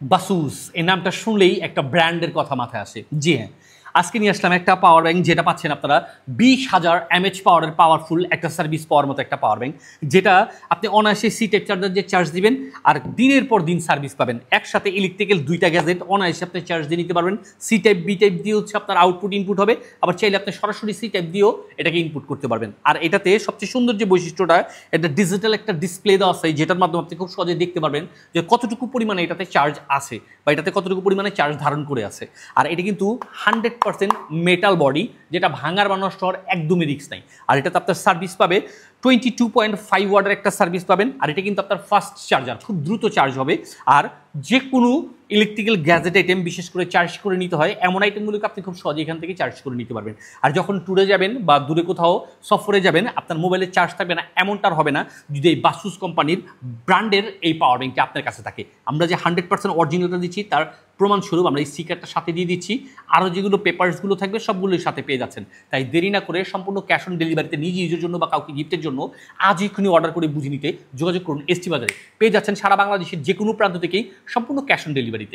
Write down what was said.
বাসুস এই নামটা শুনলেই একটা ব্র্যান্ডের কথা মাথায় আসে। জি হ্যাঁ, আজকে নিয়ে আসলাম একটা পাওয়ার ব্যাংক যেটা পাচ্ছেন আপনারা 20,000 mAh পাওয়ারের পাওয়ারফুল একটা সার্ভিস পাওয়ার মতো একটা পাওয়ার ব্যাংক, যেটা আপনি অনায়াসে সি টাইপ চার্জার দিয়ে চার্জ দিবেন আর দিনের পর দিন সার্ভিস পাবেন। একসাথে ইলেকট্রিক্যাল দুইটা গ্যাজেট অনায়াসে আপনি চার্জ দিয়ে নিতে পারবেন। সি টাইপ বি টাইপ দিয়ে হচ্ছে আপনার আউটপুট ইনপুট হবে, আবার চাইলে আপনি সরাসরি সি টাইপ দিয়েও এটাকে ইনপুট করতে পারবেন। আর এটাতে সবচেয়ে সুন্দর যে বৈশিষ্ট্যটা, এটা ডিজিটাল একটা ডিসপ্লে দেওয়া আছে যেটার মাধ্যমে আপনি খুব সহজে দেখতে পারবেন যে কতটুকু পরিমাণে এটাতে চার্জ আছে বা এটাতে কতটুকু পরিমাণে চার্জ ধারণ করে আছে। আর এটা কিন্তু 100% মেটাল বডি, যেটা ভাঙার বা নষ্ট হওয়ার একদমই রিস্ক নাই। আর এটাতে আপনার সার্ভিস পাবে 22.5 ওয়াটের একটা সার্ভিস পাবেন। আর এটা কিন্তু আপনার ফাস্ট চার্জার, খুব দ্রুত চার্জ হবে। আর যে কোনো ইলেকট্রিক্যাল গ্যাজেট আইটেম বিশেষ করে চার্জ করে নিতে হয় এমন আইটেমগুলোকে আপনি খুব সহজে এখান থেকে চার্জ করে নিতে পারবেন। আর যখন ট্যুরে যাবেন বা দূরে কোথাও সফরে যাবেন, আপনার মোবাইলে চার্জ থাকবে না এমনটার হবে না যদি এই বাসুস কোম্পানির ব্র্যান্ডের এই পাওয়ার ব্যাংকটা আপনার কাছে থাকে। আমরা যে 100% অরিজিনালটা দিচ্ছি তার প্রমাণস্বরূপ আমরা এই স্টিকারটা সাথে দিয়ে দিচ্ছি। আরও যেগুলো পেপারসগুলো থাকবে সবগুলোর সাথে পেয়ে যাচ্ছেন। তাই দেরি না করে সম্পূর্ণ ক্যাশ অন ডেলিভারিতে নিজ নিজের জন্য বা কাউকে গিফটের জন্য আজ এক্ষুনি অর্ডার করে বুঝে নিতে যোগাযোগ করুন এসটি বাজারে। পেয়ে যাচ্ছেন সারা বাংলাদেশের যে কোনো প্রান্ত থেকেই সম্পূর্ণ ক্যাশ অন ডেলিভারিতে।